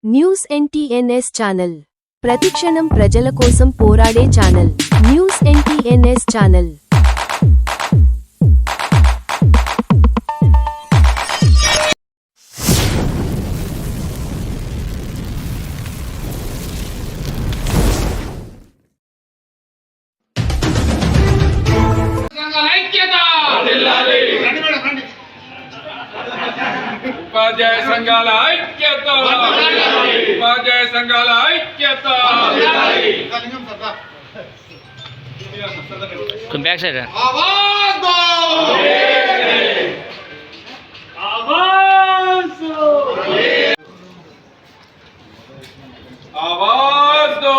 News NTNS channel ప్రతిక్షణం ప్రజల కోసం పోరాడే ఛానల్. News NTNS channel. ఉపాధ్యాయ సంఘాల ఐక్యత, ఉపాధ్యాయ సంఘాల ఐక్యత. బ్యాక్ సైడ్ ఆవాజ్ దో, ఆవాజ్ దో, ఆవాజ్ దో.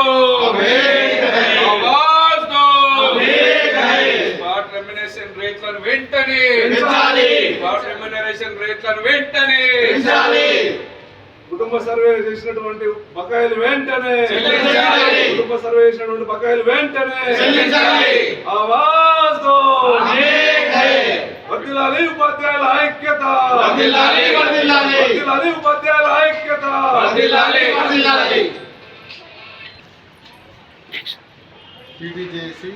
స్పాట్ రెమ్యునరేషన్ రేట్లను వెంటనే పెంచాలి, స్పాట్ రెమ్యునరేషన్ రేట్లను వెంటనే పెంచాలి. కుటుంబ సర్వే చేసినటువంటి బకాయిలు వెంటనే చెల్లించాలి, కుటుంబ సర్వే చేసినటువంటి బకాయిలు వెంటనే చెల్లించాలి. ఆవాజ్ దో. అనేక్ హై, వర్ధిల్లాలి ఉపాధ్యాయుల ఐక్యత, వర్ధిల్లాలి, వర్ధిల్లాలి, వర్ధిల్లాలి ఉపాధ్యాయుల ఐక్యత, వర్ధిల్లాలి, వర్ధిల్లాలి. టీటీజేఏసీ,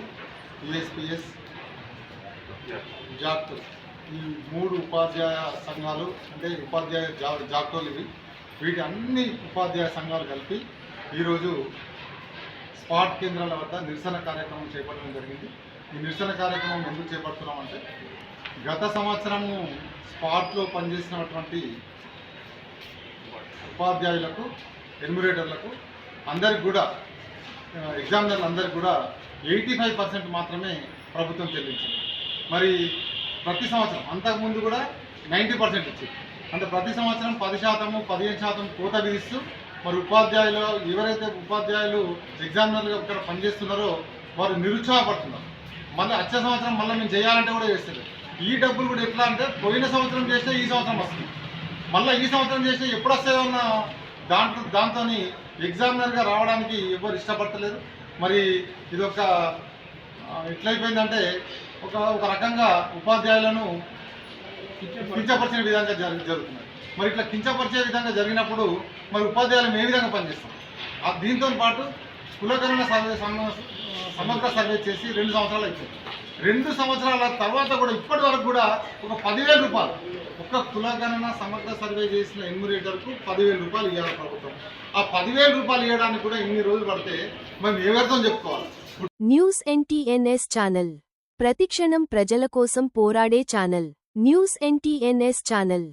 యూఎస్పీఎస్, జాక్టో ఈ మూడు ఉపాధ్యాయ సంఘాలు అంటే ఉపాధ్యాయ జాక్టోలు ఇవి. వీటి అన్ని ఉపాధ్యాయ సంఘాలు కలిపి ఈరోజు స్పాట్ కేంద్రాల వద్ద నిరసన కార్యక్రమం చేపట్టడం జరిగింది. ఈ నిరసన కార్యక్రమం ఎందుకు చేపడుతున్నామంటే గత సంవత్సరము స్పాట్లో పనిచేసినటువంటి ఉపాధ్యాయులకు, ఎన్యూమరేటర్లకు అందరికి కూడా ఎగ్జామినర్లు అందరికి కూడా 85% మాత్రమే ప్రభుత్వం చెల్లించింది. మరి ప్రతి సంవత్సరం అంతకుముందు కూడా 90% ఇచ్చింది. అంటే ప్రతి సంవత్సరం 10%, 15% కోత విధిస్తూ మరి ఉపాధ్యాయులు ఎవరైతే ఉపాధ్యాయులు ఎగ్జామినర్లుగా ఇక్కడ పనిచేస్తున్నారో వారు నిరుత్సాహపడుతున్నారు. మళ్ళీ వచ్చే సంవత్సరం మళ్ళీ మేము చేయాలంటే కూడా చేస్తారు. ఈ డబ్బులు కూడా ఎట్లా అంటే పోయిన సంవత్సరం చేస్తే ఈ సంవత్సరం వస్తుంది, మళ్ళీ ఈ సంవత్సరం చేస్తే ఎప్పుడు వస్తాయో అన్న దాంతో ఎగ్జామినర్గా రావడానికి ఎవరు ఇష్టపడతలేరు. మరి ఇది ఒక ఎట్లయిపోయిందంటే ఒక రకంగా ఉపాధ్యాయులను కించపరిచే విధంగా జరుగుతుంది. మరి ఇట్లా కించపరిచే విధంగా జరిగినప్పుడు మరి ఉపాధ్యాయులు ఏ విధంగా పనిచేస్తాం? దీంతో పాటు కులకరణ సర్వే సమగ్ర సర్వే చేసి 2 సంవత్సరాలు అయిపోయింది. 2 సంవత్సరాల తర్వాత కూడా ఇప్పటి వరకు కూడా ఒక 10,000 రూపాయలు ఒక్క కులగణన సమగ్ర సర్వే చేసిన ఎన్యూమరేటర్కు 10,000 రూపాయలు ఇవ్వాలి ప్రభుత్వం. ఆ 10,000 రూపాయలు ఇవ్వడానికి కూడా ఇన్ని రోజులు పడితే మనం ఏ అర్థం చెప్పుకోవాలి? న్యూస్ ఎన్టీఎన్ఎస్ ఛానల్ ప్రతిక్షణం ప్రజల కోసం పోరాడే ఛానల్. News NTNS channel.